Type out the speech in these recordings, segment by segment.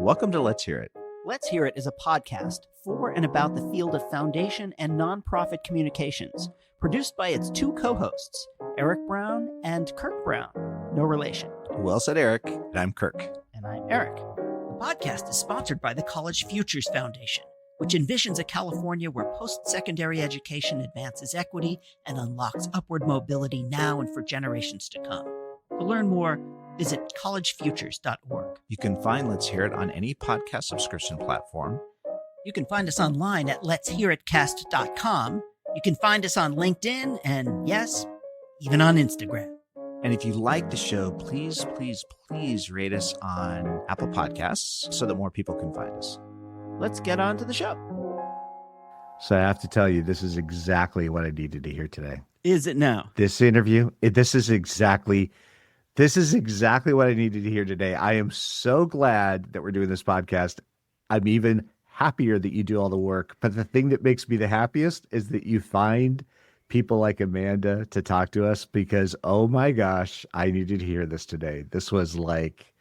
Welcome to Let's Hear It. Let's Hear It is a podcast for and about the field of foundation and nonprofit communications, produced by its two co-hosts, Eric Brown and Kirk Brown. No relation. Well said, Eric. And I'm Kirk. And I'm Eric. The podcast is sponsored by the College Futures Foundation, which envisions a California where post-secondary education advances equity and unlocks upward mobility now and for generations to come. To learn more, visit collegefutures.org. You can find Let's Hear It on any podcast subscription platform. You can find us online at letshearitcast.com. You can find us on LinkedIn and, yes, even on Instagram. And if you like the show, please rate us on Apple Podcasts so that more people can find us. Let's get on to the show. So I have to tell you, this is exactly what I needed to hear today. Is it now? This interview, this is exactly what I needed to hear today. I am so glad that we're doing this podcast. I'm even happier that you do all the work. But the thing that makes me the happiest is that you find people like Amanda to talk to us because, oh my gosh, I needed to hear this today. This was like,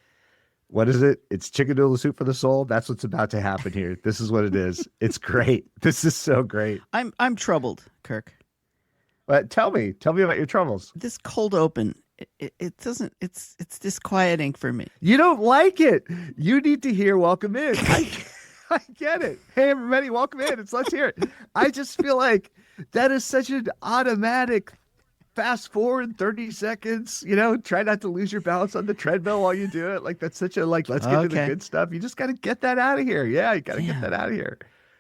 what is it? It's chicken noodle soup for the soul. That's what's about to happen here. This is what it is. It's great. This is so great. I'm troubled, Kirk. But tell me about your troubles. This cold open, it's disquieting for me. You don't like it. You need to hear Welcome In. I get it. Hey, everybody, welcome in. Let's hear it. I just feel like that is such an automatic fast forward 30 seconds, try not to lose your balance on the treadmill while you do it. Like that's such a, let's get to the good stuff. You just got to get that out of here. Yeah, you got to get that out of here.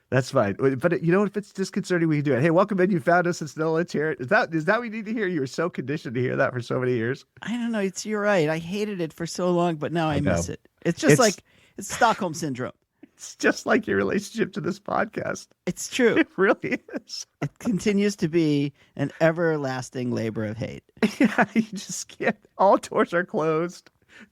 That's fine. But if it's disconcerting, we can do it. Hey, welcome in. You found us. It's no, let's hear it. Is that what we need to hear? You were so conditioned to hear that for so many years. I don't know. You're right. I hated it for so long, but now I miss it. It's just it's Stockholm Syndrome. It's just like your relationship to this podcast. It's true. It really is. It continues to be an everlasting labor of hate. Yeah, you just can't. All doors are closed.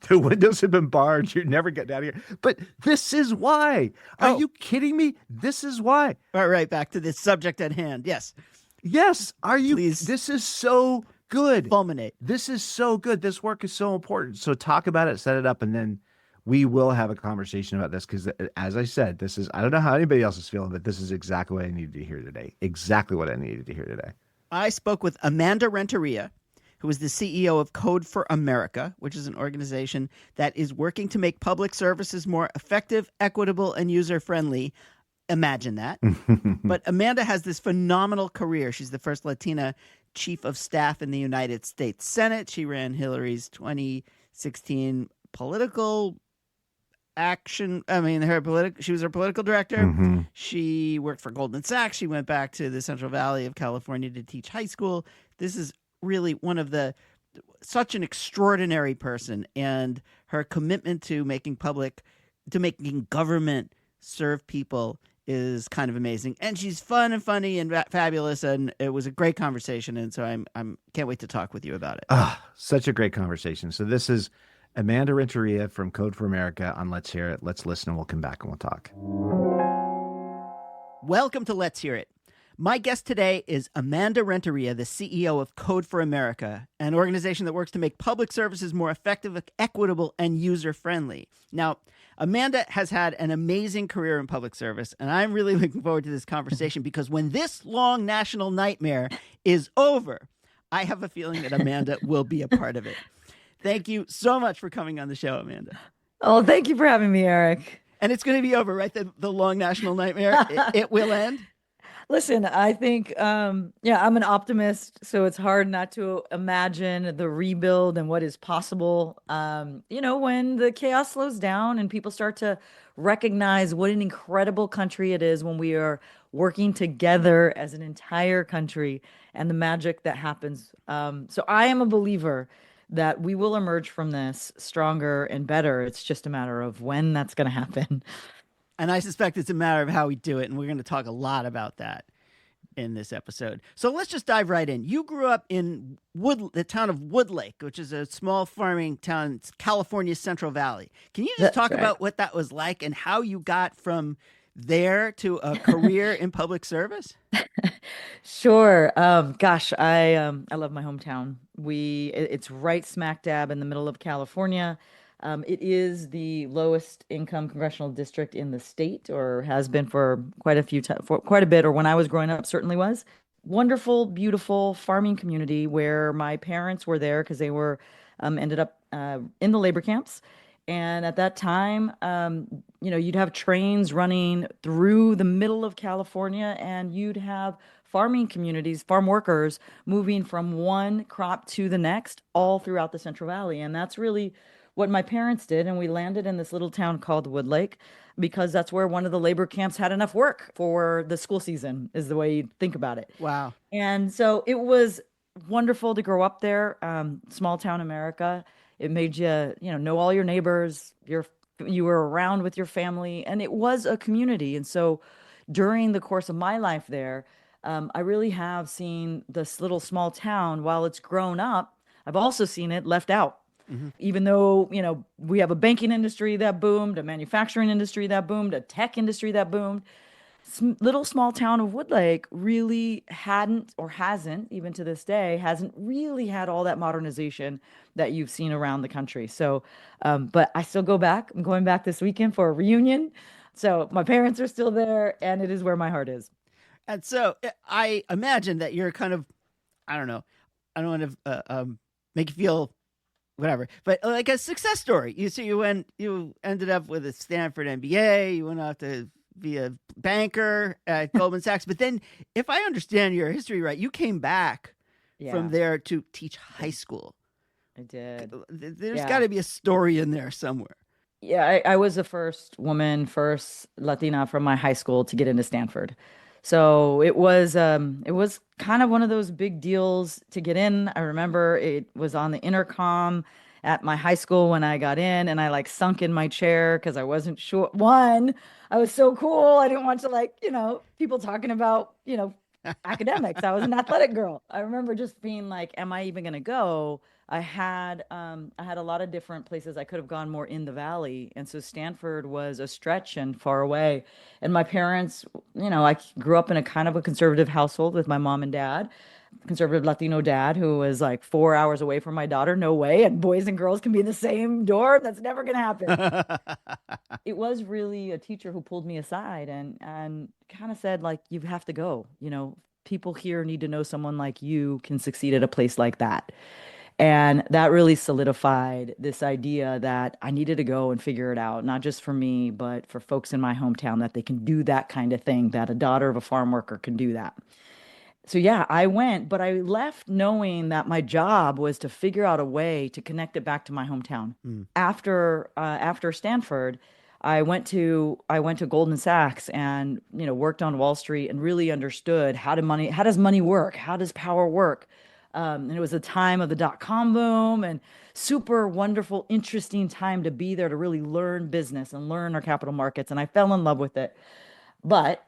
The windows have been barred. You're never getting out of here. But this is why. Are you kidding me? This is why. All right, back to the subject at hand. Yes. Yes. Are you? Please. This is so good. Fulminate. This is so good. This work is so important. So talk about it, set it up, and then we will have a conversation about this because, as I said, I don't know how anybody else is feeling, but this is exactly what I needed to hear today. Exactly what I needed to hear today. I spoke with Amanda Renteria, who is the CEO of Code for America, which is an organization that is working to make public services more effective, equitable, and user-friendly. Imagine that. But Amanda has this phenomenal career. She's the first Latina Chief of Staff in the United States Senate. She ran Hillary's 2016 political action. She was her political director. Mm-hmm. She worked for Goldman Sachs. She went back to the Central Valley of California to teach high school. This is really such an extraordinary person, and her commitment to making government serve people is kind of amazing. And she's fun and funny and fabulous, and it was a great conversation. And so I'm can't wait to talk with you about it. Such a great conversation. So this is Amanda Renteria from Code for America on Let's Hear It. Let's listen, and we'll come back and we'll talk. Welcome to Let's Hear It. My guest today is Amanda Renteria, the CEO of Code for America, an organization that works to make public services more effective, equitable, and user-friendly. Now, Amanda has had an amazing career in public service, and I'm really looking forward to this conversation because when this long national nightmare is over, I have a feeling that Amanda will be a part of it. Thank you so much for coming on the show, Amanda. Oh, thank you for having me, Eric. And it's going to be over, right? The long national nightmare, it will end? Listen, I think, I'm an optimist, so it's hard not to imagine the rebuild and what is possible. When the chaos slows down and people start to recognize what an incredible country it is when we are working together as an entire country and the magic that happens. So I am a believer that we will emerge from this stronger and better. It's just a matter of when that's going to happen. And I suspect it's a matter of how we do it. And we're going to talk a lot about that in this episode. So let's just dive right in. You grew up in the town of Woodlake, which is a small farming town in California's Central Valley. Can you just talk about what that was like and how you got from there to a career in public service? Sure. Gosh, I love my hometown. It's right smack dab in the middle of California. It is the lowest income congressional district in the state, or has been for for quite a bit, or when I was growing up, certainly was. Wonderful, beautiful farming community where my parents were there because they were ended up in the labor camps. And at that time, you'd have trains running through the middle of California, and you'd have farming communities, farm workers moving from one crop to the next all throughout the Central Valley. And that's really what my parents did. And we landed in this little town called Woodlake because that's where one of the labor camps had enough work for the school season, is the way you think about it. Wow. And so it was wonderful to grow up there. Small town America. It made you, know all your neighbors. You were around with your family, and it was a community. And so during the course of my life there, I really have seen this little small town. While it's grown up, I've also seen it left out. Even though, we have a banking industry that boomed, a manufacturing industry that boomed, a tech industry that boomed, little small town of Woodlake really hadn't, or hasn't, even to this day, hasn't really had all that modernization that you've seen around the country. So, but I still go back. I'm going back this weekend for a reunion. So my parents are still there, and it is where my heart is. And so I imagine that you're kind of, I don't know, I don't want to make you feel whatever, but like a success story. You ended up with a Stanford MBA. You went off to be a banker at Goldman Sachs. But then, if I understand your history right, you came back from there to teach high school. I did. There's got to be a story in there somewhere. Yeah, I was the first Latina from my high school to get into Stanford. So it was kind of one of those big deals to get in. I remember it was on the intercom at my high school when I got in, and I like sunk in my chair because I wasn't sure. One, I was so cool. I didn't want to people talking about, academics. I was an athletic girl. I remember just being like, am I even going to go? I had a lot of different places I could have gone more in the valley. And so Stanford was a stretch and far away. And my parents, I grew up in a kind of a conservative household with my mom and dad, conservative Latino dad who was like 4 hours away from my daughter. No way. And boys and girls can be in the same door. That's never going to happen. It was really a teacher who pulled me aside and kind of said, like, you have to go. People here need to know someone like you can succeed at a place like that. And that really solidified this idea that I needed to go and figure it out, not just for me, but for folks in my hometown, that they can do that kind of thing, that a daughter of a farm worker can do that. So yeah, I went, but I left knowing that my job was to figure out a way to connect it back to my hometown. After Stanford, I went to Goldman Sachs and worked on Wall Street and really understood how does money work? How does power work? And it was a time of the dot-com boom, and super wonderful, interesting time to be there to really learn business and learn our capital markets. And I fell in love with it. But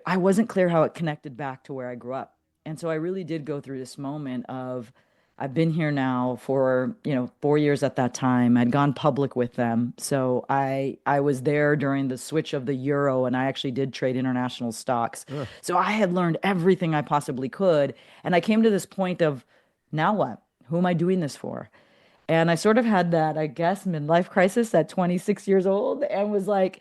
I wasn't clear how it connected back to where I grew up. And so I really did go through this moment of, I've been here now for, 4 years at that time. I'd gone public with them. So I was there during the switch of the euro, and I actually did trade international stocks. Ugh. So I had learned everything I possibly could. And I came to this point of, now what? Who am I doing this for? And I sort of had that, I guess, midlife crisis at 26 years old, and was like,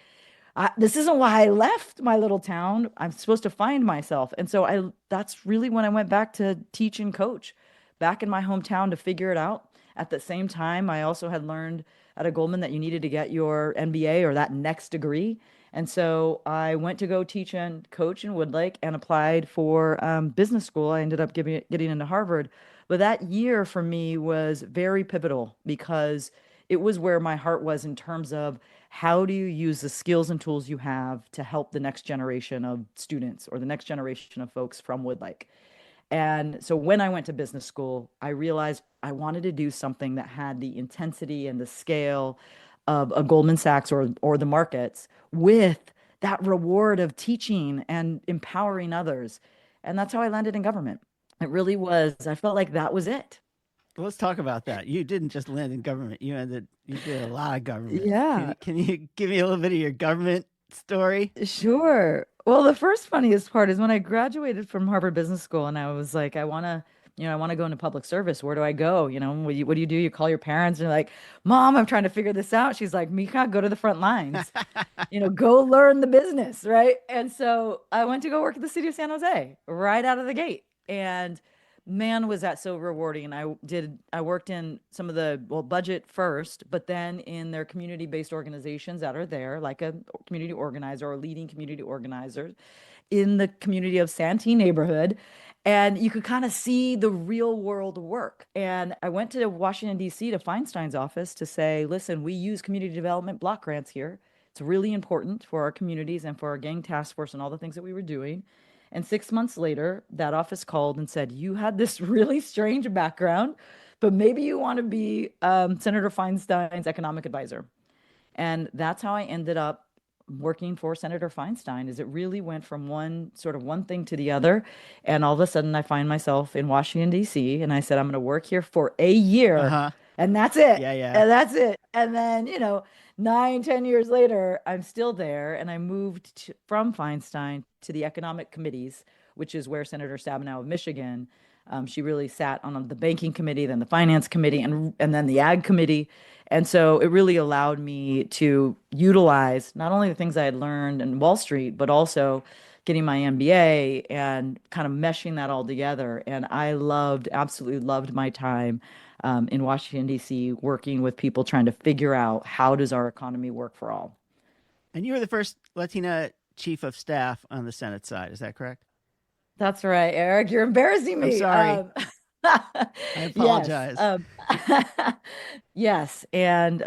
this isn't why I left my little town. I'm supposed to find myself. And so that's really when I went back to teach and coach back in my hometown to figure it out. At the same time, I also had learned at a Goldman that you needed to get your MBA or that next degree. And so I went to go teach and coach in Woodlake and applied for business school. I ended up getting into Harvard. But that year for me was very pivotal because it was where my heart was in terms of, how do you use the skills and tools you have to help the next generation of students or the next generation of folks from Woodlake? And so when I went to business school, I realized I wanted to do something that had the intensity and the scale of a Goldman Sachs or the markets, with that reward of teaching and empowering others. And that's how I landed in government. It really was. I felt like that was it. Let's talk about that. You didn't just land in government. You did a lot of government. Yeah. Can you give me a little bit of your government story? Sure. Well, the first funniest part is when I graduated from Harvard Business School and I was like, I want to I want to go into public service. Where do I go? What do you do? You call your parents and you're like, Mom, I'm trying to figure this out. She's like, Mika, go to the front lines, go learn the business. Right. And so I went to go work at the city of San Jose right out of the gate. And man, was that so rewarding. I worked in some of the, budget first, but then in their community-based organizations that are there, like a community organizer or leading community organizer in the community of Santee neighborhood. And you could kind of see the real world work. And I went to Washington, D.C. to Feinstein's office to say, listen, we use community development block grants here. It's really important for our communities and for our gang task force and all the things that we were doing. And 6 months later, that office called and said, you had this really strange background, but maybe you want to be Senator Feinstein's economic advisor. And that's how I ended up working for Senator Feinstein. Is it really went from one thing to the other. And all of a sudden I find myself in Washington, D.C. And I said, I'm going to work here for a year and that's it. Yeah. And that's it. And then, 9, 10 years later, I'm still there. And I moved from Feinstein to the economic committees, which is where Senator Stabenow of Michigan, she really sat on the banking committee, then the finance committee, and then the ag committee. And so it really allowed me to utilize not only the things I had learned in Wall Street, but also getting my MBA and kind of meshing that all together. And I absolutely loved my time in Washington, D.C., working with people trying to figure out how does our economy work for all. And you were the first Latina Chief of Staff on the Senate side. Is that correct? That's right, Eric. You're embarrassing me. I'm sorry. I apologize. Yes. And,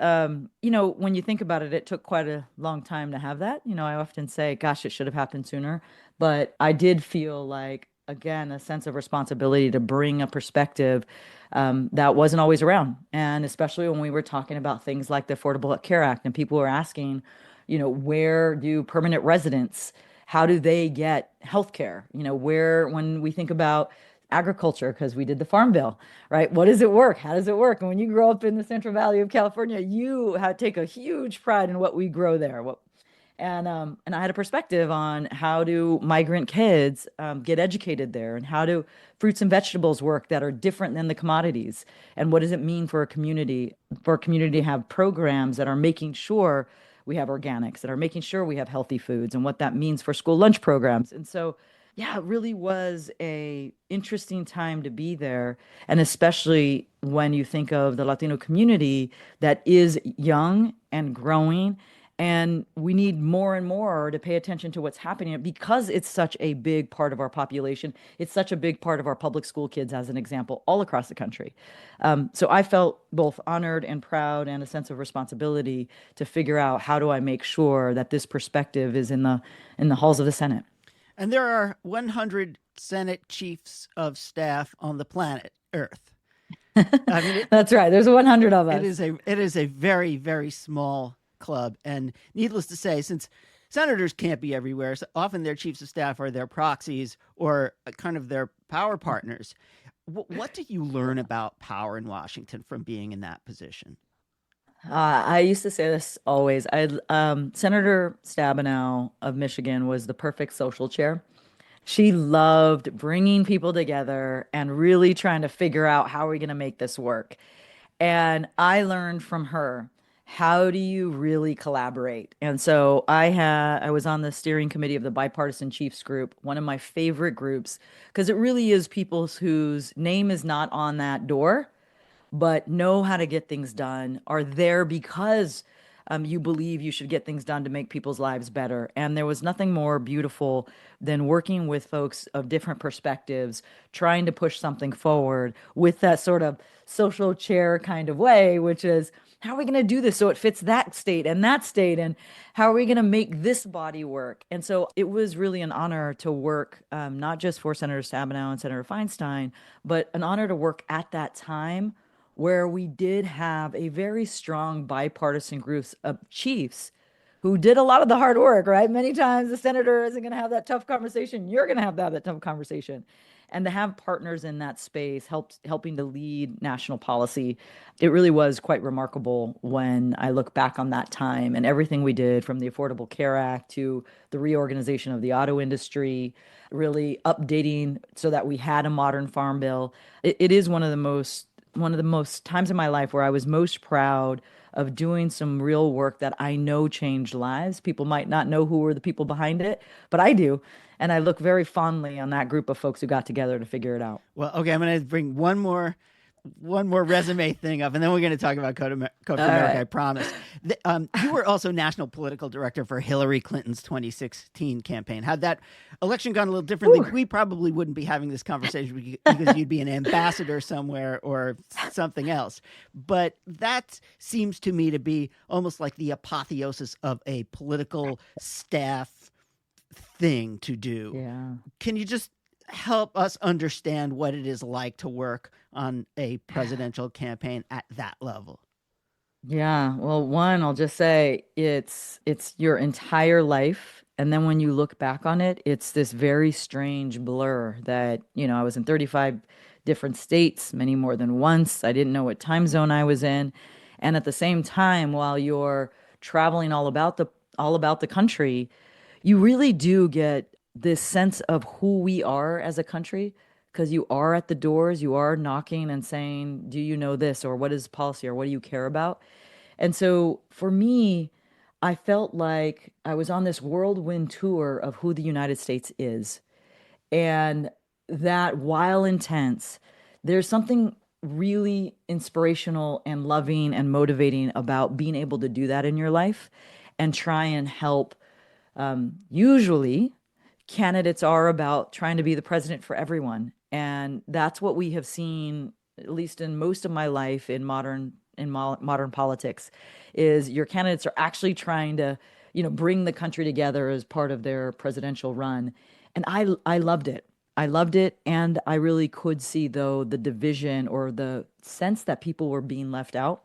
when you think about it, it took quite a long time to have that. I often say, gosh, it should have happened sooner. But I did feel like, again, a sense of responsibility to bring a perspective that wasn't always around. And especially when we were talking about things like the Affordable Care Act and people were asking, where do permanent residents, how do they get health care? When we think about agriculture, because we did the Farm Bill, right? What does it work? How does it work? And when you grow up in the Central Valley of California, you take a huge pride in what we grow there. And I had a perspective on how do migrant kids get educated there, and how do fruits and vegetables work that are different than the commodities, and what does it mean for a community to have programs that are making sure we have organics, that are making sure we have healthy foods, and what that means for school lunch programs. And so, yeah, it really was a interesting time to be there. And especially when you think of the Latino community that is young and growing, and we need more and more to pay attention to what's happening because it's such a big part of our population. It's such a big part of our public school kids, as an example, all across the country. So I felt both honored and proud and a sense of responsibility to figure out how do I make sure that this perspective is in the halls of the Senate. And there are 100 Senate Chiefs of Staff on the planet Earth. I mean, that's right. There's 100 of us. It is a very, very small club. And needless to say, since senators can't be everywhere, so often their chiefs of staff are their proxies or kind of their power partners. What did you learn about power in Washington from being in that position? I used to say this always. Senator Stabenow of Michigan was the perfect social chair. She loved bringing people together and really trying to figure out how are we going to make this work. And I learned from her, how do you really collaborate? And so I was on the steering committee of the Bipartisan Chiefs Group, one of my favorite groups, because it really is people whose name is not on that door, but know how to get things done, are there because you believe you should get things done to make people's lives better. And there was nothing more beautiful than working with folks of different perspectives, trying to push something forward with that sort of social chair kind of way, which is, how are we going to do this so it fits that state? And how are we going to make this body work? And so it was really an honor to work, not just for Senator Stabenow and Senator Feinstein, but an honor to work at that time where we did have a very strong bipartisan group of chiefs who did a lot of the hard work, right? Many times the senator isn't going to have that tough conversation. You're going to have that tough conversation. And to have partners in that space helping to lead national policy, it really was quite remarkable when I look back on that time and everything we did, from the Affordable Care Act to the reorganization of the auto industry, really updating so that we had a modern farm bill. It is one of the most times in my life where I was most proud of doing some real work that I know changed lives. People might not know who were the people behind it, but I do. And I look very fondly on that group of folks who got together to figure it out. Well, okay, I'm going to bring one more resume thing up, and then we're going to talk about Code for America, right. I promise. You were also national political director for Hillary Clinton's 2016 campaign. Had that election gone a little differently, we probably wouldn't be having this conversation because you'd be an ambassador somewhere or something else. But that seems to me to be almost like the apotheosis of a political staff thing to do. Yeah. Can you just help us understand what it is like to work on a presidential campaign at that level? Yeah. Well, one, I'll just say it's your entire life. And then when you look back on it, it's this very strange blur that, I was in 35 different states, many more than once. I didn't know what time zone I was in. And at the same time, while you're traveling all about the country, you really do get this sense of who we are as a country, because you are at the doors, you are knocking and saying, do you know this, or what is policy, or what do you care about? And so for me, I felt like I was on this whirlwind tour of who the United States is. And that, while intense, there's something really inspirational and loving and motivating about being able to do that in your life and try and help. Usually, candidates are about trying to be the president for everyone. And that's what we have seen, at least in most of my life in modern politics, is your candidates are actually trying to, bring the country together as part of their presidential run. And I loved it. I loved it. And I really could see, though, the division or the sense that people were being left out.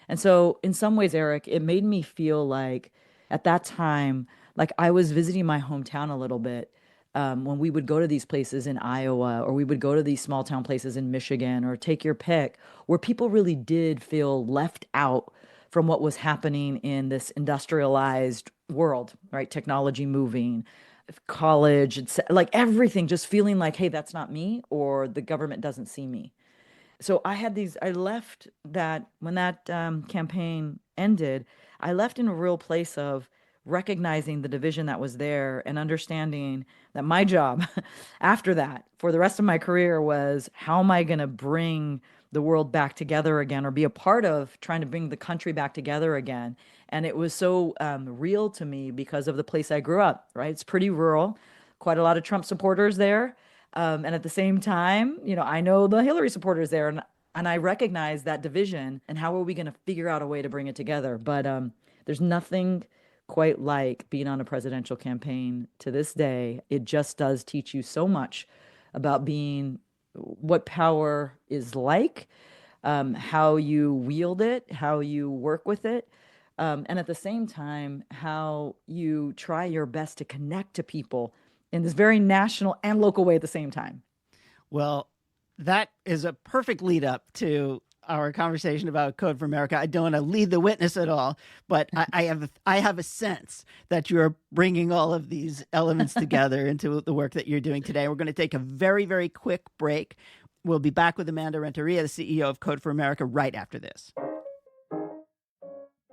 And so in some ways, Eric, it made me feel like at that time, like I was visiting my hometown a little bit, when we would go to these places in Iowa, or we would go to these small town places in Michigan, or take your pick, where people really did feel left out from what was happening in this industrialized world, right? Technology moving, college, like everything, just feeling like, hey, that's not me, or the government doesn't see me. So I left that when that campaign ended, I left in a real place of recognizing the division that was there and understanding that my job after that for the rest of my career was, how am I going to bring the world back together again, or be a part of trying to bring the country back together again. And it was so real to me because of the place I grew up, right? It's pretty rural, quite a lot of Trump supporters there. And at the same time, I know the Hillary supporters there, and I recognize that division, and how are we going to figure out a way to bring it together? But there's nothing quite like being on a presidential campaign to this day. It just does teach you so much about what power is like, how you wield it, how you work with it, and at the same time, how you try your best to connect to people in this very national and local way at the same time. Well, that is a perfect lead up to our conversation about Code for America. I don't want to lead the witness at all, but I have a sense that you're bringing all of these elements together into the work that you're doing today. We're going to take a very, very quick break. We'll be back with Amanda Renteria, the CEO of Code for America, right after this.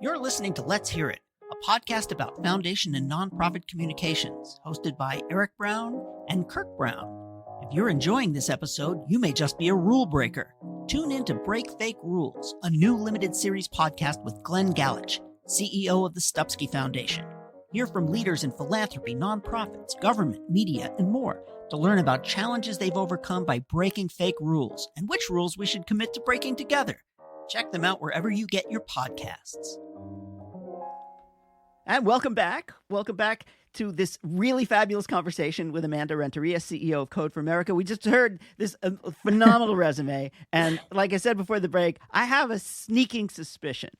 You're listening to Let's Hear It, a podcast about foundation and nonprofit communications, hosted by Eric Brown and Kirk Brown. If you're enjoying this episode, you may just be a rule breaker. Tune in to Break Fake Rules, a new limited series podcast with Glenn Galich, CEO of the Stupsky Foundation. Hear from leaders in philanthropy, nonprofits, government, media, and more to learn about challenges they've overcome by breaking fake rules and which rules we should commit to breaking together. Check them out wherever you get your podcasts. And welcome back. Welcome back to this really fabulous conversation with Amanda Renteria, CEO of Code for America. We just heard this phenomenal resume. And like I said before the break, I have a sneaking suspicion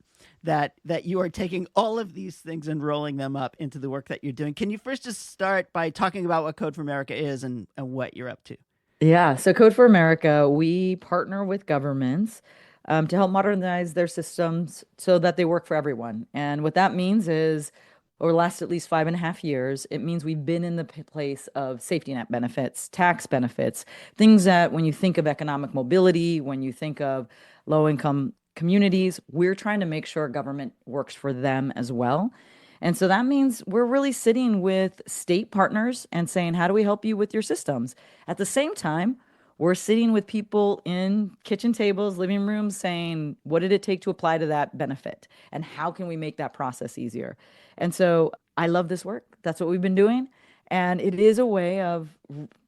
that you are taking all of these things and rolling them up into the work that you're doing. Can you first just start by talking about what Code for America is and what you're up to? Yeah, so Code for America, we partner with governments to help modernize their systems so that they work for everyone. And what that means is, over the last at least 5.5 years, it means we've been in the place of safety net benefits, tax benefits, things that when you think of economic mobility, when you think of low income communities, we're trying to make sure government works for them as well. And so that means we're really sitting with state partners and saying, how do we help you with your systems? At the same time, we're sitting with people in kitchen tables, living rooms, saying, what did it take to apply to that benefit? And how can we make that process easier? And so I love this work. That's what we've been doing. And it is a way of,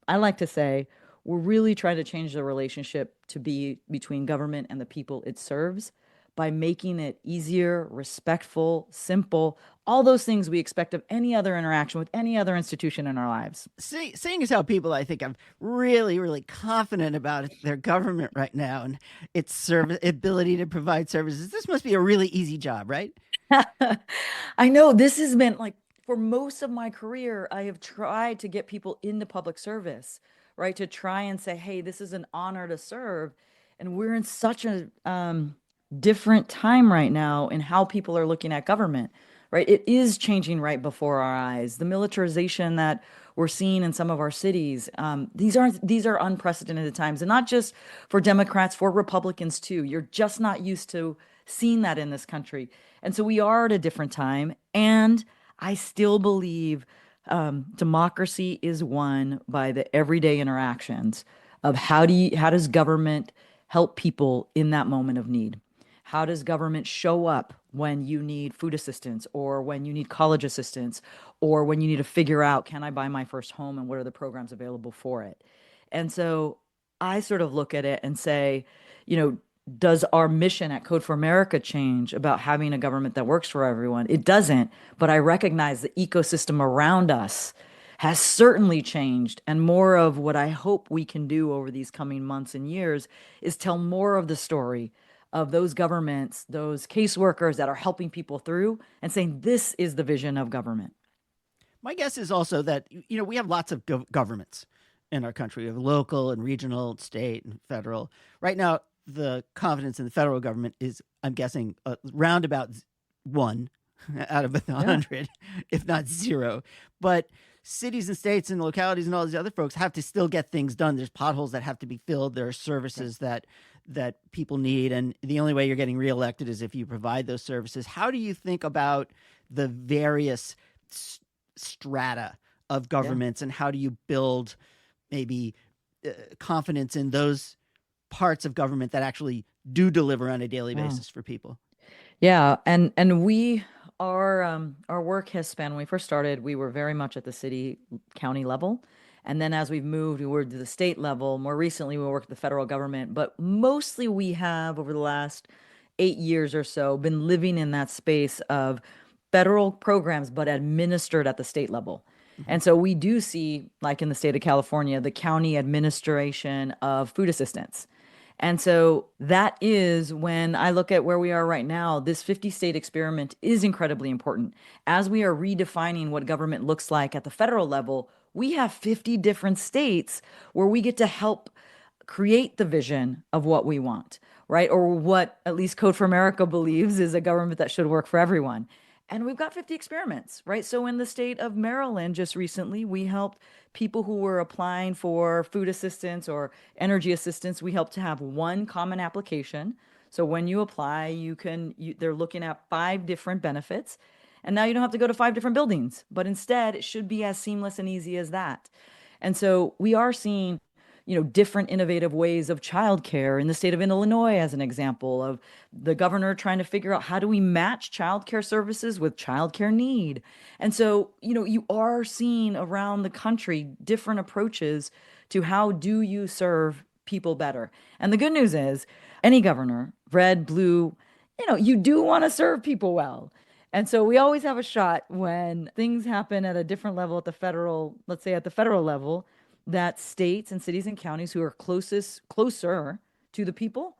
I like to say, we're really trying to change the relationship to be between government and the people it serves by making it easier, respectful, simple, all those things we expect of any other interaction with any other institution in our lives. Seeing as how people, I think, I'm really, really confident about their government right now and its service ability to provide services, this must be a really easy job, right? I know this has been like for most of my career, I have tried to get people into public service, right? To try and say, hey, this is an honor to serve. And we're in such a different time right now in how people are looking at government, right? It is changing right before our eyes. The militarization that we're seeing in some of our cities, these are unprecedented times, and not just for Democrats, for Republicans too. You're just not used to seeing that in this country, and so we are at a different time. And I still believe democracy is won by the everyday interactions of how does government help people in that moment of need? How does government show up when you need food assistance or when you need college assistance or when you need to figure out, can I buy my first home and what are the programs available for it? And so I sort of look at it and say, you know, does our mission at Code for America change about having a government that works for everyone? It doesn't, but I recognize the ecosystem around us has certainly changed. And more of what I hope we can do over these coming months and years is tell more of the story of those governments, those caseworkers that are helping people through and saying, this is the vision of government. My guess is also that, we have lots of governments in our country. We have local and regional, state and federal. Right now, the confidence in the federal government is, I'm guessing, roundabout one out of 100, if not zero. But cities and states and localities and all these other folks have to still get things done. There's potholes that have to be filled. There are services that people need, and the only way you're getting reelected is if you provide those services. How do you think about the various strata of governments, and how do you build maybe confidence in those parts of government that actually do deliver on a daily basis for people? Yeah, and we our work has spanned. When we first started, we were very much at the city county level. And then as we've moved, we were to the state level. More recently, we work with the federal government. But mostly we have, over the last 8 years or so, been living in that space of federal programs, but administered at the state level. And so we do see, like in the state of California, the county administration of food assistance. And so that is when I look at where we are right now, this 50 state experiment is incredibly important. As we are redefining what government looks like at the federal level, we have 50 different states where we get to help create the vision of what we want, right? Or what at least Code for America believes is a government that should work for everyone. And we've got 50 experiments, right? So in the state of Maryland, just recently, we helped people who were applying for food assistance or energy assistance. We helped to have one common application. So when you apply, they're looking at 5 different benefits. And now you don't have to go to 5 different buildings, but instead it should be as seamless and easy as that. And so we are seeing different innovative ways of childcare in the state of Illinois, as an example of the governor trying to figure out how do we match childcare services with childcare need. And so, you are seeing around the country different approaches to how do you serve people better. And the good news is any governor, red, blue, you do want to serve people well. And so we always have a shot when things happen at a different level at the federal, let's say at the federal level, that states and cities and counties who are closer to the people,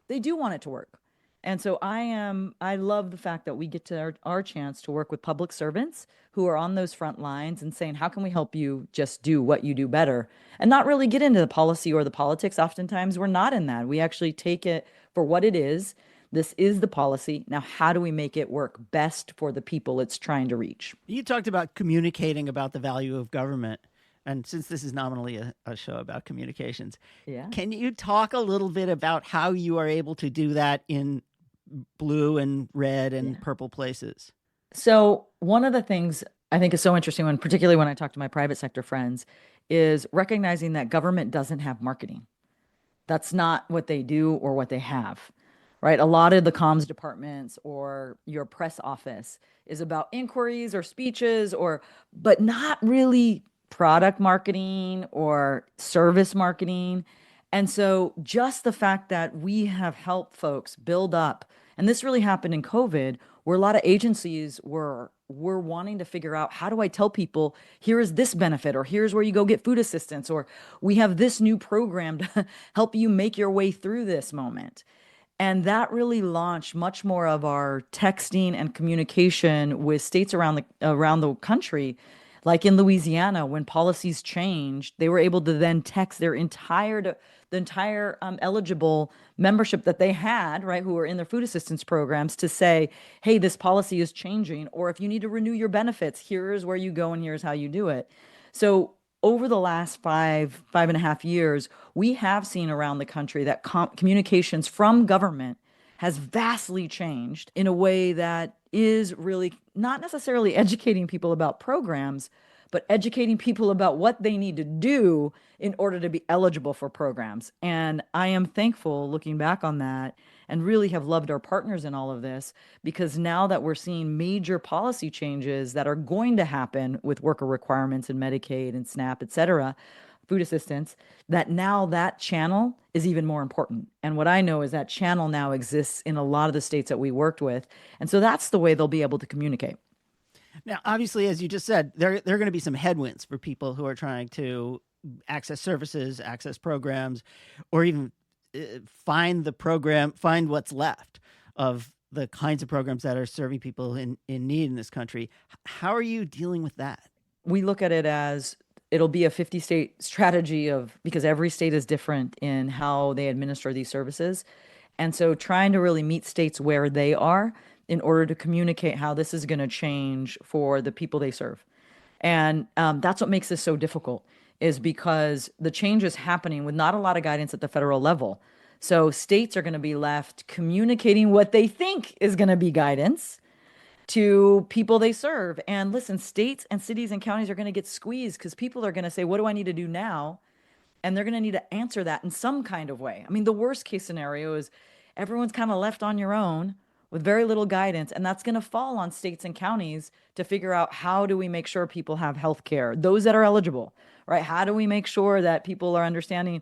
they do want it to work. And so I love the fact that we get to our chance to work with public servants who are on those front lines and saying, how can we help you just do what you do better? And not really get into the policy or the politics. Oftentimes we're not in that. We actually take it for what it is. This is the policy. Now, how do we make it work best for the people it's trying to reach? You talked about communicating about the value of government. And since this is nominally a show about communications, Yeah. can you talk a little bit about how you are able to do that in blue and red and purple places? So one of the things I think is so interesting particularly when I talk to my private sector friends, is recognizing that government doesn't have marketing. That's not what they do or what they have, right? A lot of the comms departments or your press office is about inquiries or speeches but not really product marketing or service marketing. And so just the fact that we have helped folks build up, and this really happened in COVID, where a lot of agencies were wanting to figure out, how do I tell people here is this benefit, or here's where you go get food assistance, or we have this new program to help you make your way through this moment. And that really launched much more of our texting and communication with states around the country. Like in Louisiana, when policies changed, they were able to then text the entire eligible membership that they had, right, who were in their food assistance programs, to say, hey, this policy is changing, or if you need to renew your benefits, here's where you go and here's how you do it. So over the last 5.5 years, we have seen around the country that communications from government has vastly changed in a way that is really not necessarily educating people about programs, but educating people about what they need to do in order to be eligible for programs. And I am thankful looking back on that, and really have loved our partners in all of this, because now that we're seeing major policy changes that are going to happen with worker requirements and Medicaid and SNAP, et cetera, food assistance, that now that channel is even more important. And what I know is that channel now exists in a lot of the states that we worked with. And so that's the way they'll be able to communicate. Now, obviously, as you just said, there are going to be some headwinds for people who are trying to access services, access programs, or even find what's left of the kinds of programs that are serving people in need in this country. How are you dealing with that? We look at it as it'll be a 50-state strategy because every state is different in how they administer these services. And so trying to really meet states where they are in order to communicate how this is going to change for the people they serve. And that's what makes this so difficult, is because the change is happening with not a lot of guidance at the federal level. So states are going to be left communicating what they think is going to be guidance to people they serve. And listen, states and cities and counties are going to get squeezed because people are going to say, what do I need to do now? And they're going to need to answer that in some kind of way. I mean, the worst case scenario is everyone's kind of left on your own with very little guidance. And that's going to fall on states and counties to figure out, how do we make sure people have health care, those that are eligible, right? How do we make sure that people are understanding,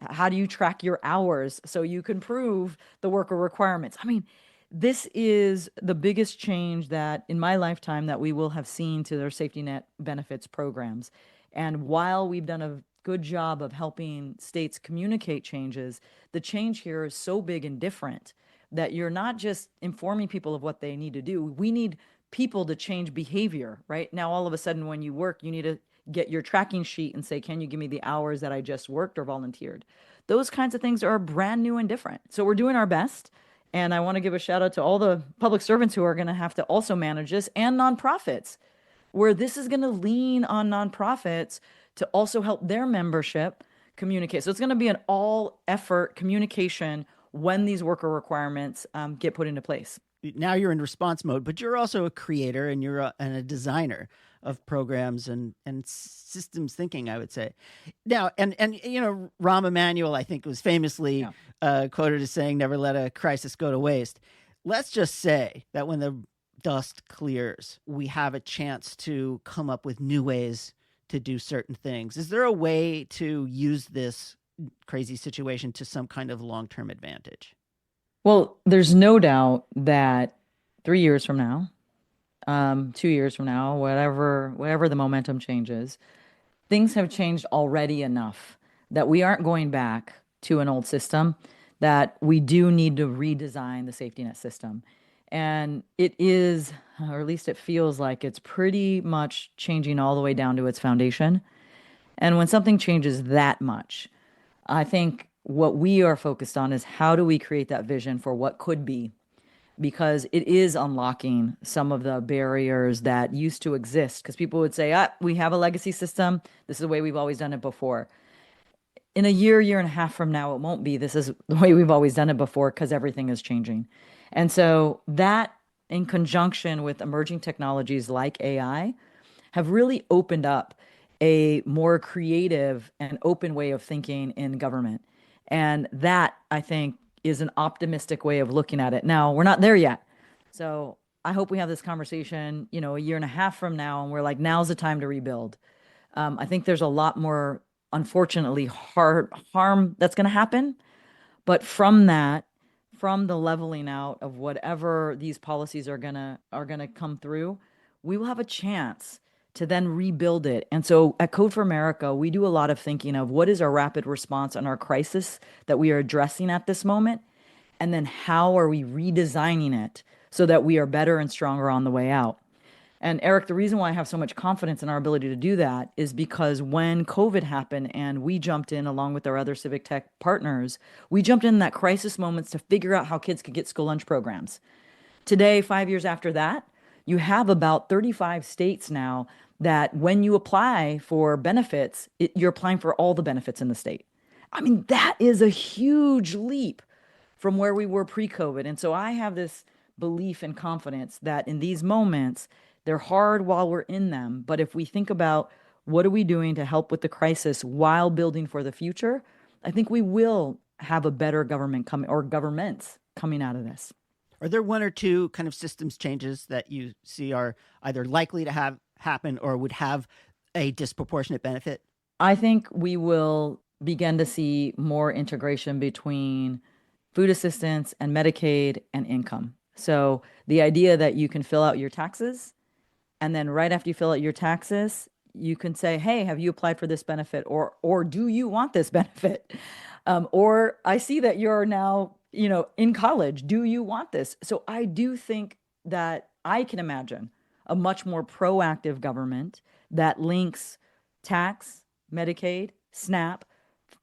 how do you track your hours so you can prove the worker requirements? I mean, this is the biggest change that in my lifetime that we will have seen to their safety net benefits programs. And while we've done a good job of helping states communicate changes, the change here is so big and different that you're not just informing people of what they need to do. We need people to change behavior, right? Now, all of a sudden, when you work, you need to get your tracking sheet and say, can you give me the hours that I just worked or volunteered? Those kinds of things are brand new and different. So we're doing our best. And I want to give a shout out to all the public servants who are going to have to also manage this, and nonprofits, where this is going to lean on nonprofits to also help their membership communicate. So it's going to be an all effort communication when these worker requirements get put into place. Now you're in response mode, but you're also a creator, and you're a designer of programs and systems thinking, I would say. Now, and you know, Rahm Emanuel, I think, was famously quoted as saying, never let a crisis go to waste. Let's just say that when the dust clears, we have a chance to come up with new ways to do certain things. Is there a way to use this crazy situation to some kind of long-term advantage? Well, there's no doubt that 3 years from now, 2 years from now, whatever the momentum changes, things have changed already enough that we aren't going back to an old system, that we do need to redesign the safety net system. And it is, or at least it feels like it's pretty much changing all the way down to its foundation. And when something changes that much, I think what we are focused on is how do we create that vision for what could be, because it is unlocking some of the barriers that used to exist. Because people would say, we have a legacy system. This is the way we've always done it before. In a year and a half from now, it won't be. This is the way we've always done it before because everything is changing. And so that, in conjunction with emerging technologies like AI, have really opened up a more creative and open way of thinking in government. And that, I think, is an optimistic way of looking at it. Now, we're not there yet. So I hope we have this conversation, a year and a half from now, and we're like, now's the time to rebuild. I think there's a lot more, unfortunately, harm that's going to happen. But from that, from the leveling out of whatever these policies are gonna come through, we will have a chance to then rebuild it. And so at Code for America, we do a lot of thinking of what is our rapid response on our crisis that we are addressing at this moment, and then how are we redesigning it so that we are better and stronger on the way out. And Eric, the reason why I have so much confidence in our ability to do that is because when COVID happened and we jumped in along with our other civic tech partners, we jumped in that crisis moments to figure out how kids could get school lunch programs. Today, 5 years after that, you have about 35 states now that when you apply for benefits, you're applying for all the benefits in the state. I mean, that is a huge leap from where we were pre-COVID. And so I have this belief and confidence that in these moments, they're hard while we're in them. But if we think about what are we doing to help with the crisis while building for the future, I think we will have a better government governments coming out of this. Are there one or two kind of systems changes that you see are either likely to have happen or would have a disproportionate benefit? I think we will begin to see more integration between food assistance and Medicaid and income. So the idea that you can fill out your taxes, and then right after you fill out your taxes, you can say, hey, have you applied for this benefit? Or do you want this benefit? Or I see that you're now, in college. Do you want this? So I do think that I can imagine a much more proactive government that links tax, Medicaid, SNAP,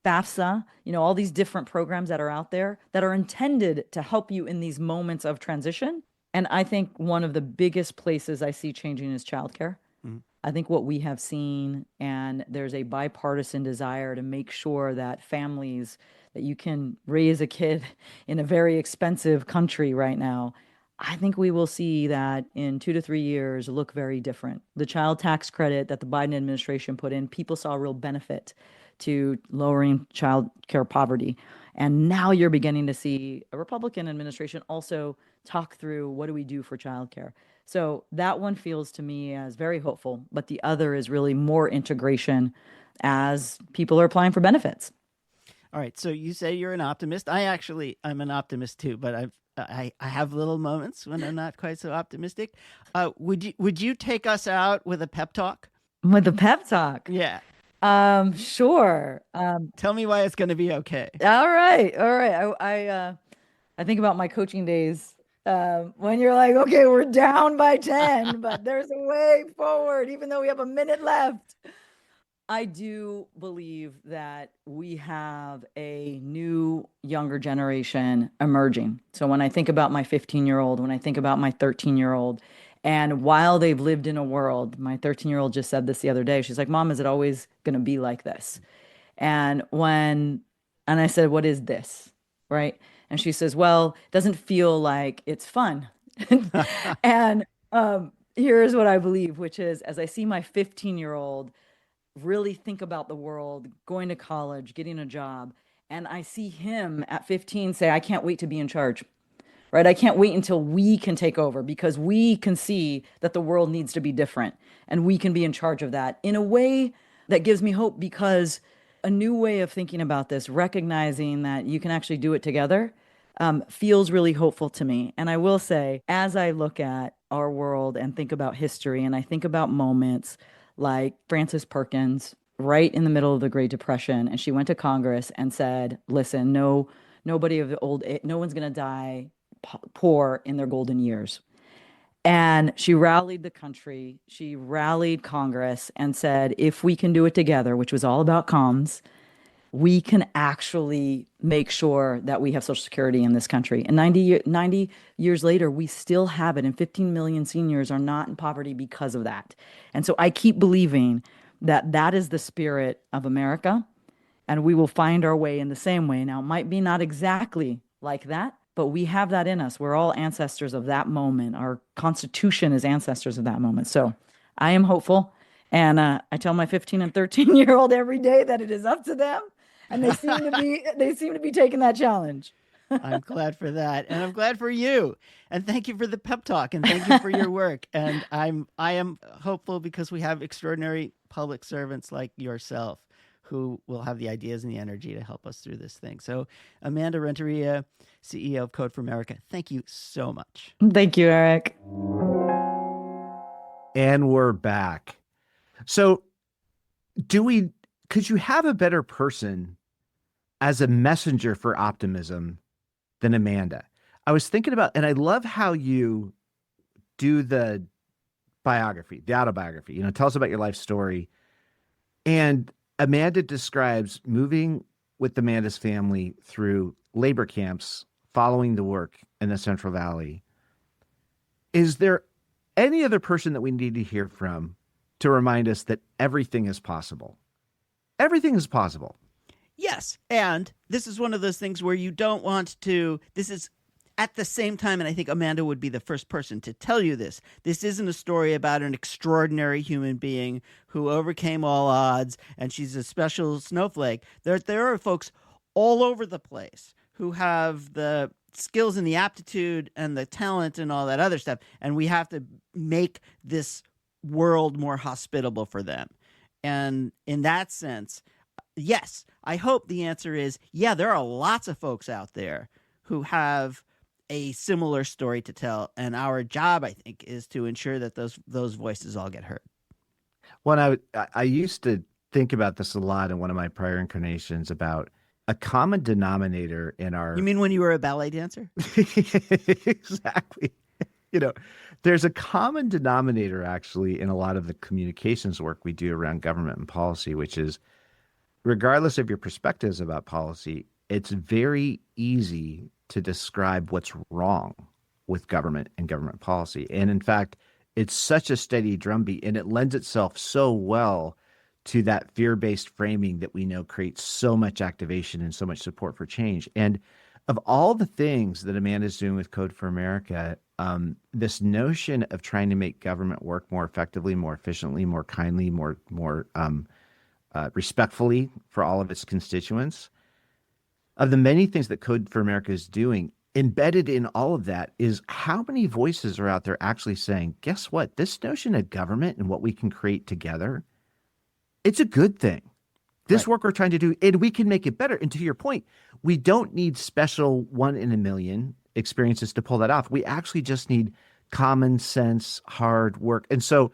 FAFSA, all these different programs that are out there that are intended to help you in these moments of transition. And I think one of the biggest places I see changing is childcare. Mm-hmm. I think what we have seen, and there's a bipartisan desire to make sure that families, that you can raise a kid in a very expensive country right now. I think we will see that in 2 to 3 years look very different. The child tax credit that the Biden administration put in, people saw a real benefit to lowering child care poverty. And now you're beginning to see a Republican administration also talk through what do we do for childcare. So that one feels to me as very hopeful, but the other is really more integration as people are applying for benefits. All right. So you say you're an optimist. I'm an optimist too, but I have little moments when I'm not quite so optimistic. Would you take us out with a pep talk? With a pep talk? Yeah. Sure. Tell me why it's going to be okay. All right. I think about my coaching days when you're like, okay, we're down by 10, but there's a way forward, even though we have a minute left. I do believe that we have a new younger generation emerging. So when I think about my 15-year-old, when I think about my 13-year-old, and while they've lived in a world, my 13-year-old just said this the other day. She's like, Mom, is it always going to be like this? And I said, what is this? Right? And she says, well, it doesn't feel like it's fun. And here's what I believe, which is as I see my 15-year-old really think about the world, going to college, getting a job, and I see him at 15 say, I can't wait to be in charge. Right? I can't wait until we can take over because we can see that the world needs to be different and we can be in charge of that in a way that gives me hope, because a new way of thinking about this, recognizing that you can actually do it together, feels really hopeful to me. And I will say, as I look at our world and think about history and I think about moments like Frances Perkins right in the middle of the Great Depression, and she went to Congress and said, listen, no no one's going to die poor in their golden years. And she rallied the country, she rallied Congress and said, if we can do it together, which was all about comms, we can actually make sure that we have Social Security in this country. And 90 years later, we still have it. And 15 million seniors are not in poverty because of that. And so I keep believing that that is the spirit of America. And we will find our way in the same way. Now, it might be not exactly like that, but we have that in us. We're all ancestors of that moment. Our Constitution is ancestors of that moment. So I am hopeful. And I tell my 15 and 13-year-old every day that it is up to them. And they seem to be taking that challenge. I'm glad for that. And I'm glad for you. And thank you for the pep talk. And thank you for your work. And I am hopeful because we have extraordinary public servants like yourself who will have the ideas and the energy to help us through this thing. So Amanda Renteria, CEO of Code for America, thank you so much. Thank you, Eric. And we're back. So could you have a better person as a messenger for optimism than Amanda? I was thinking about, and I love how you do the biography, the autobiography, tell us about your life story. And Amanda describes moving with Amanda's family through labor camps following the work in the Central Valley. Is there any other person that we need to hear from to remind us that everything is possible? Everything is possible. Yes. And this is one of those things where you don't want to, this is at the same time, and I think Amanda would be the first person to tell you this. This isn't a story about an extraordinary human being who overcame all odds and she's a special snowflake. There are folks all over the place who have the skills and the aptitude and the talent and all that other stuff. And we have to make this world more hospitable for them. And in that sense, yes, I hope the answer is, yeah, there are lots of folks out there who have a similar story to tell. And our job, I think, is to ensure that those voices all get heard. Well, I used to think about this a lot in one of my prior incarnations about a common denominator in our... You mean when you were a ballet dancer? Exactly. There's a common denominator actually in a lot of the communications work we do around government and policy, which is regardless of your perspectives about policy, it's very easy to describe what's wrong with government and government policy. And in fact, it's such a steady drumbeat and it lends itself so well to that fear-based framing that we know creates so much activation and so much support for change. And of all the things that Amanda's doing with Code for America, this notion of trying to make government work more effectively, more efficiently, more kindly, more respectfully for all of its constituents, of the many things that Code for America is doing, embedded in all of that is how many voices are out there actually saying, guess what? This notion of government and what we can create together, it's a good thing. This work we're trying to do, and we can make it better. And to your point, we don't need special 1 in a million experiences to pull that off. We actually just need common sense, hard work. And so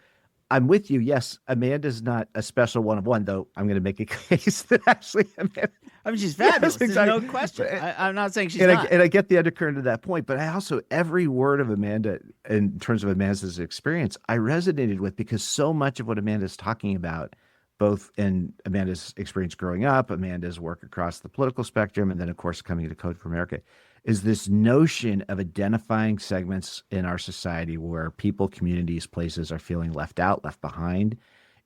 I'm with you. Yes, Amanda's not a special one of one, though I'm going to make a case that actually Amanda... I mean, she's fabulous. Yes, exactly. There's no question. I'm not saying she's not. And I get the undercurrent of that point, but I also, every word of Amanda, in terms of Amanda's experience, I resonated with because so much of what Amanda's talking about, both in Amanda's experience growing up, Amanda's work across the political spectrum, and then, of course, coming to Code for America, is this notion of identifying segments in our society where people, communities, places are feeling left out, left behind,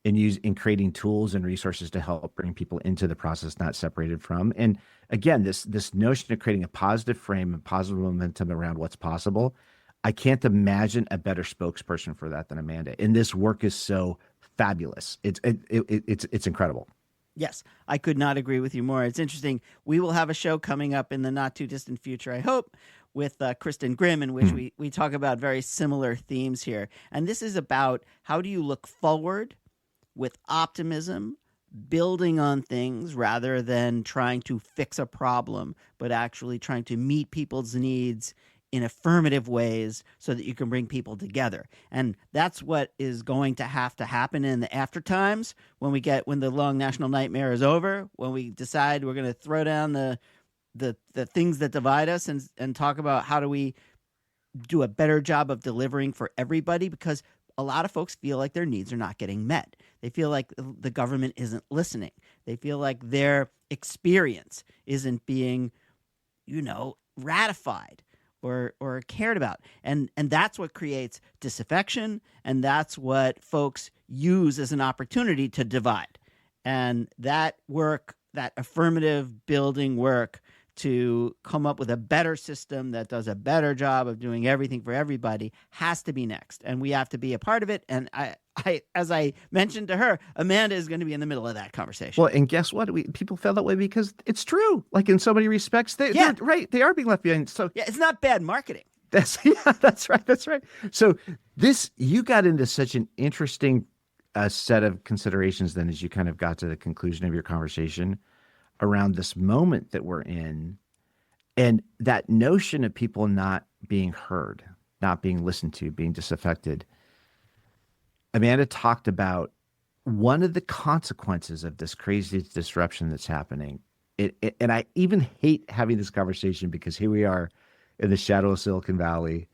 in creating tools and resources to help bring people into the process, not separated from. And again, this notion of creating a positive frame and positive momentum around what's possible, I can't imagine a better spokesperson for that than Amanda. And this work is so fabulous. It's incredible. Yes, I could not agree with you more. It's interesting. We will have a show coming up in the not too distant future, I hope, with Kristen Grimm, in which we talk about very similar themes here. And this is about how do you look forward with optimism, building on things rather than trying to fix a problem, but actually trying to meet people's needs in affirmative ways so that you can bring people together. And that's what is going to have to happen in the after times when the long national nightmare is over, when we decide we're going to throw down the the things that divide us and talk about how do we do a better job of delivering for everybody, because a lot of folks feel like their needs are not getting met. They feel like the government isn't listening. They feel like their experience isn't being, ratified or cared about. And that's what creates disaffection, and that's what folks use as an opportunity to divide. And that work, that affirmative building work to come up with a better system that does a better job of doing everything for everybody, has to be next. And we have to be a part of it. And I as I mentioned to her, Amanda is going to be in the middle of that conversation. Well, and guess what? People feel that way because it's true. Like in so many respects, they're right. They are being left behind. So yeah, it's not bad marketing. That's right. That's right. So you got into such an interesting set of considerations then as you kind of got to the conclusion of your conversation around this moment that we're in, and that notion of people not being heard, not being listened to, being disaffected. Amanda talked about one of the consequences of this crazy disruption that's happening. And I even hate having this conversation because here we are in the shadow of Silicon Valley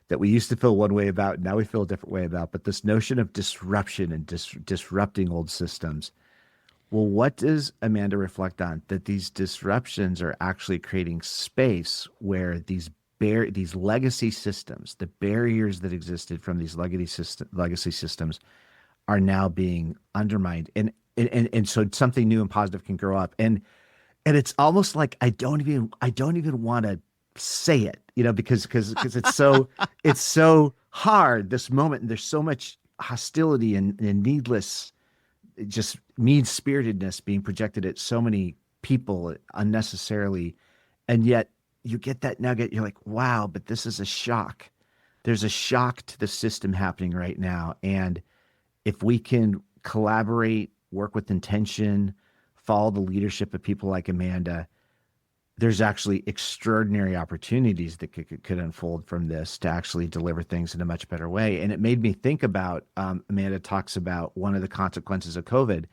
that we used to feel one way about, now we feel a different way about. But this notion of disruption and disrupting old systems. Well, what does Amanda reflect on? That these disruptions are actually creating space where these legacy systems, the barriers that existed from these legacy systems, are now being undermined, and so something new and positive can grow up. And it's almost like I don't even want to say it, because it's so hard this moment, and there's so much hostility and needless, just mean-spiritedness being projected at so many people unnecessarily. And yet you get that nugget, you're like, wow, but this is a shock. There's a shock to the system happening right now. And if we can collaborate, work with intention, follow the leadership of people like Amanda, there's actually extraordinary opportunities that could unfold from this to actually deliver things in a much better way. And it made me think about, Amanda talks about one of the consequences of COVID.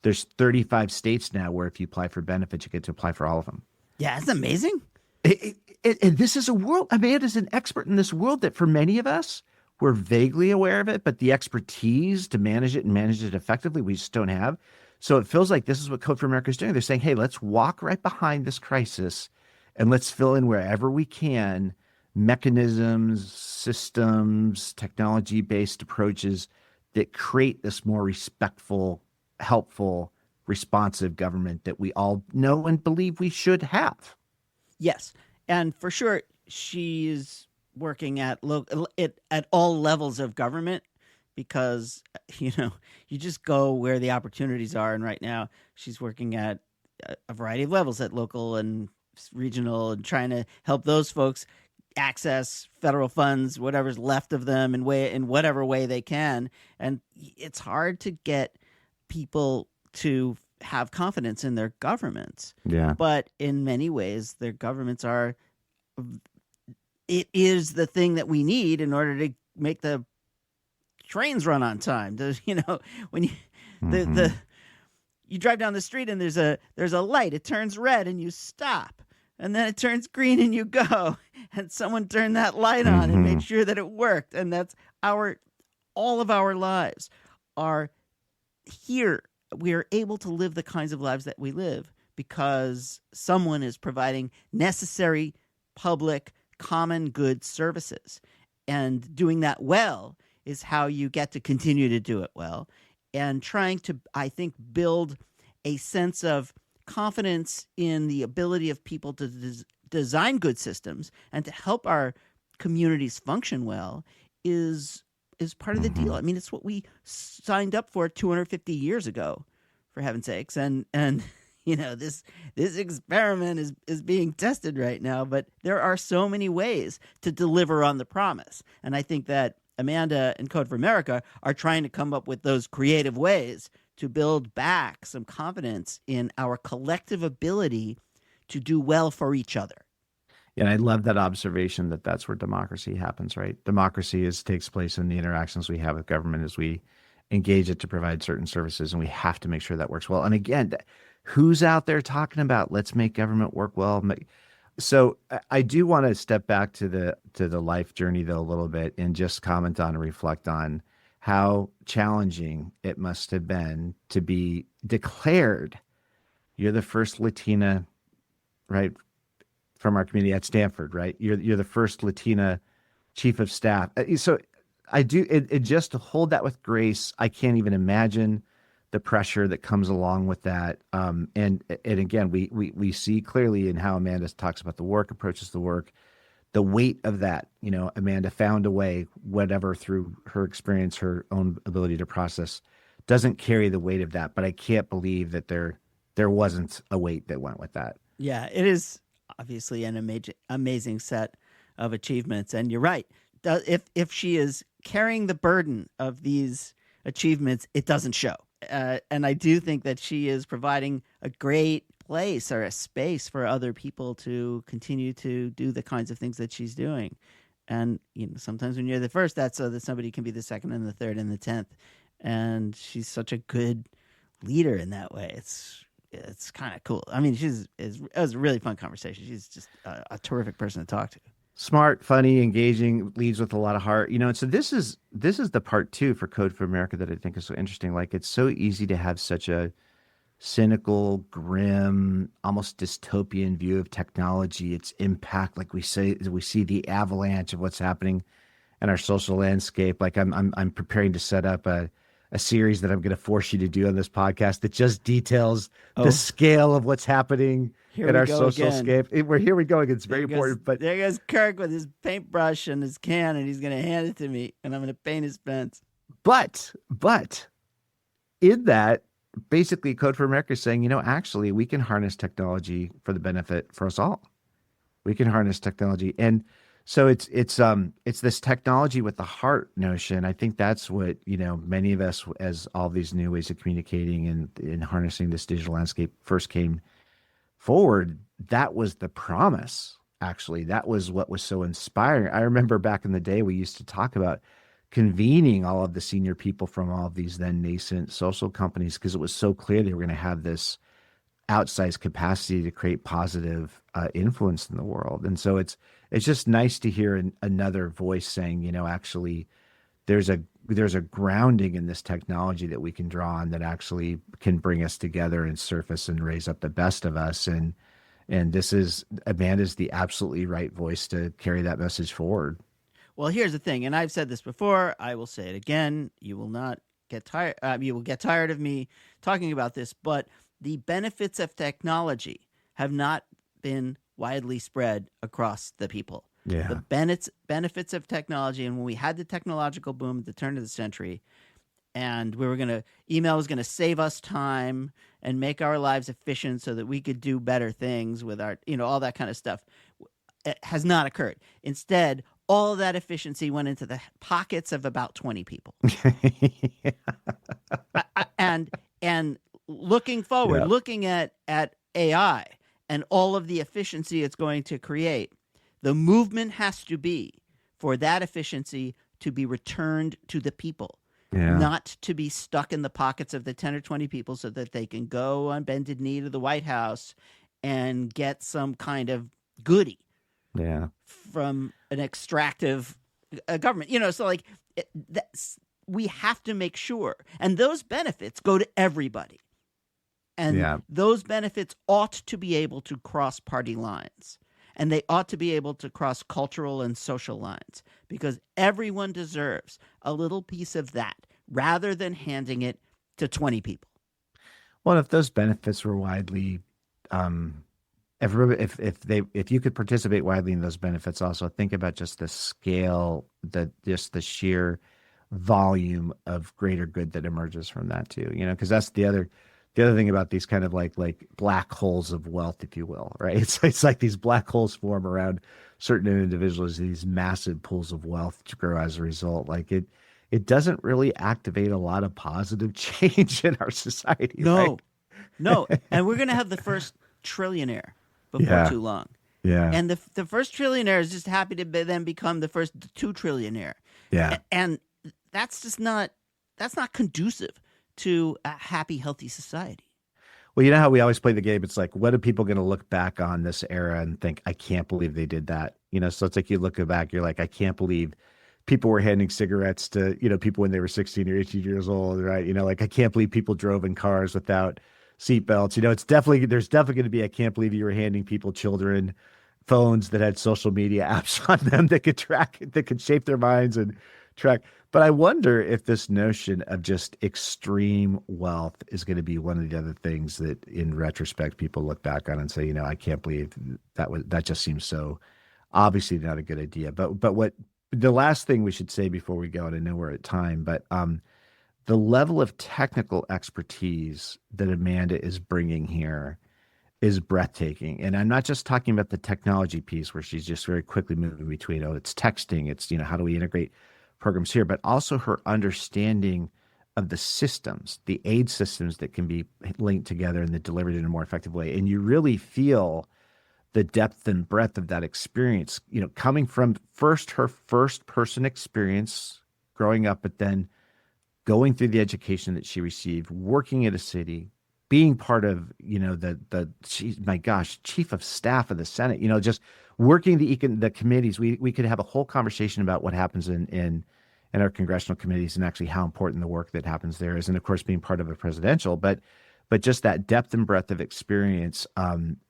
There's 35 states now where if you apply for benefits, you get to apply for all of them. Yeah, it's amazing. And this is a world, Amanda's an expert in this world that for many of us, we're vaguely aware of it, but the expertise to manage it and manage it effectively, we just don't have. So it feels like this is what Code for America is doing. They're saying, hey, let's walk right behind this crisis and let's fill in wherever we can mechanisms, systems, technology-based approaches that create this more respectful, helpful, responsive government that we all know and believe we should have. Yes. And for sure, she's working at all levels of government, because, you just go where the opportunities are. And right now she's working at a variety of levels, at local and regional, and trying to help those folks access federal funds, whatever's left of them, in whatever way they can. And it's hard to get people to have confidence in their governments. Yeah. But in many ways, their governments it is the thing that we need in order to make the trains run on time. When you you drive down the street and there's a light, it turns red and you stop, and then it turns green and you go, and someone turned that light on and made sure that it worked. And that's all of our lives are here. We are able to live the kinds of lives that we live because someone is providing necessary public common good services, and doing that well is how you get to continue to do it well, and trying to, I think, build a sense of confidence in the ability of people to design good systems and to help our communities function well is part of the deal. I mean, it's what we signed up for 250 years ago, for heaven's sakes. And this experiment is being tested right now, but there are so many ways to deliver on the promise. And I think that Amanda and Code for America are trying to come up with those creative ways to build back some confidence in our collective ability to do well for each other. And I love that observation that that's where democracy happens, right? Democracy takes place in the interactions we have with government as we engage it to provide certain services, and we have to make sure that works well. And again, who's out there talking about let's make government work well? So I do want to step back to the life journey though a little bit and just comment on and reflect on how challenging it must have been to be declared. You're the first Latina, right, from our community at Stanford, right? You're the first Latina Chief of Staff. So I do it just to hold that with grace. I can't even imagine the pressure that comes along with that. And again, we see clearly in how Amanda talks about the work, approaches the work, the weight of that. You know, Amanda found a way, whatever, through her experience, her own ability to process, doesn't carry the weight of that. But I can't believe that there wasn't a weight that went with that. Yeah, it is obviously an amazing set of achievements. And you're right. If she is carrying the burden of these achievements, it doesn't show. And I do think that she is providing a great place or a space for other people to continue to do the kinds of things that she's doing. And sometimes when you're the first, that's so that somebody can be the second and the third and the 10th. And she's such a good leader in that way. It's kind of cool. I mean, it was a really fun conversation. She's just a terrific person to talk to. Smart, funny, engaging, leads with a lot of heart. And so this is the part too for Code for America that I think is so interesting. Like, it's so easy to have such a cynical, grim, almost dystopian view of technology, its impact. Like we see the avalanche of what's happening in our social landscape. Like I'm preparing to set up a series that I'm going to force you to do on this podcast that just details the scale of what's happening in our social scape. Here we go again. It's very important. But there goes Kirk with his paintbrush and his can, and he's going to hand it to me, and I'm going to paint his fence. But in that, basically, Code for America is saying, actually, we can harness technology for the benefit for us all. We can harness technology, and so it's this technology with the heart notion. I think that's what many of us, as all these new ways of communicating and harnessing this digital landscape first came forward. That was the promise. Actually, that was what was so inspiring. I remember back in the day, we used to talk about convening all of the senior people from all of these then nascent social companies because it was so clear they were going to have this outsized capacity to create positive influence in the world. And so it's just nice to hear another voice saying, actually, there's a grounding in this technology that we can draw on that actually can bring us together and surface and raise up the best of us. And Amanda's the absolutely right voice to carry that message forward. Well, here's the thing, and I've said this before, I will say it again. You will not get tired. You will get tired of me talking about this, but the benefits of technology have not been widely spread across the people. Yeah. The benefits of technology, and when we had the technological boom at the turn of the century, and email was going to save us time and make our lives efficient so that we could do better things with our, all that kind of stuff, it has not occurred. Instead, all of that efficiency went into the pockets of about 20 people. And looking forward, looking at AI and all of the efficiency it's going to create, the movement has to be for that efficiency to be returned to the people, not to be stuck in the pockets of the 10 or 20 people so that they can go on bended knee to the White House and get some kind of goodie from an extractive government. So like we have to make sure. And those benefits go to everybody. And those benefits ought to be able to cross party lines. And they ought to be able to cross cultural and social lines because everyone deserves a little piece of that rather than handing it to 20 people. Well, if those benefits were widely, if you could participate widely in those benefits, also think about just the scale, just the sheer volume of greater good that emerges from that too. Because that's the other thing about these kind of like black holes of wealth, if you will, right? It's like these black holes form around certain individuals, these massive pools of wealth to grow as a result. Like it doesn't really activate a lot of positive change in our society. No. And we're going to have the first trillionaire before too long. Yeah. And the first trillionaire is just happy to then become the first 2 trillionaire. Yeah. And that's not conducive to a happy, healthy society. Well, you know how we always play the game? It's like, what are people going to look back on this era and think, I can't believe they did that? So it's like you look back, you're like, I can't believe people were handing cigarettes to, people when they were 16 or 18 years old, right? Like, I can't believe people drove in cars without seatbelts. There's definitely going to be, I can't believe you were handing children phones that had social media apps on them that could shape their minds and track. But I wonder if this notion of just extreme wealth is going to be one of the other things that in retrospect, people look back on and say, I can't believe that just seems so obviously not a good idea. But what the last thing we should say before we go, and I know we're at time, but the level of technical expertise that Amanda is bringing here is breathtaking. And I'm not just talking about the technology piece where she's just very quickly moving between, it's texting, it's, how do we integrate programs here, but also her understanding of the systems, the aid systems that can be linked together and then delivered in a more effective way. And you really feel the depth and breadth of that experience, coming from her first person experience growing up, but then going through the education that she received, working at a city, being part of, Chief of Staff of the Senate, just working the committees. We could have a whole conversation about what happens in our congressional committees and actually how important the work that happens there is. And of course, being part of a presidential, but just that depth and breadth of experience,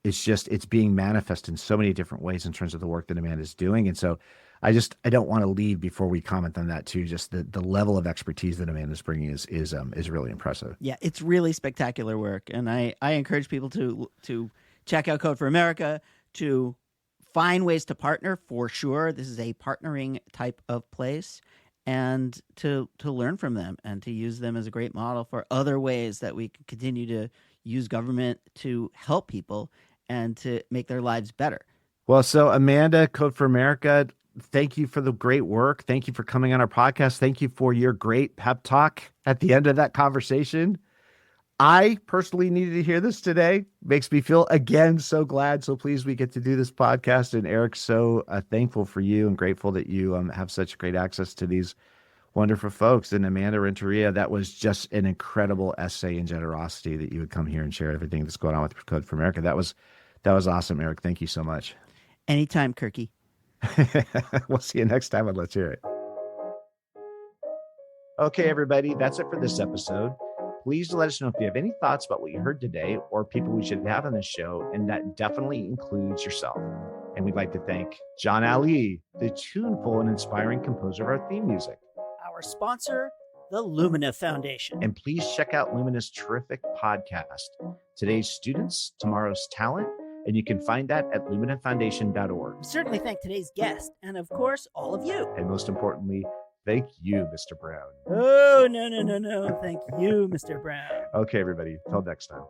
it's being manifest in so many different ways in terms of the work that Amanda's doing. And so I don't want to leave before we comment on that too. Just the level of expertise that Amanda's bringing is really impressive. Yeah, it's really spectacular work, and I encourage people to check out Code for America, to find ways to partner for sure. This is a partnering type of place, and to learn from them and to use them as a great model for other ways that we can continue to use government to help people and to make their lives better. Well, so Amanda, Code for America, thank you for the great work. Thank you for coming on our podcast. Thank you for your great pep talk at the end of that conversation. I personally needed to hear this today. Makes me feel, again, so glad, so pleased we get to do this podcast. And Eric, so thankful for you and grateful that you have such great access to these wonderful folks. And Amanda Renteria, that was just an incredible essay and generosity that you would come here and share everything that's going on with Code for America. That was awesome, Eric. Thank you so much. Anytime, Kirky. We'll see you next time on Let's Hear It. Okay, everybody, that's it for this episode. Please let us know if you have any thoughts about what you heard today or people we should have on this show, and that definitely includes yourself. And we'd like to thank John Ali, the tuneful and inspiring composer of our theme music. Our sponsor, the Lumina Foundation. And please check out Lumina's terrific podcast, Today's Students, Tomorrow's Talent, and you can find that at luminafoundation.org. We certainly thank today's guest, and of course, all of you. And most importantly, thank you, Mr. Brown. Oh, no. Thank you, Mr. Brown. Okay, everybody. Till next time.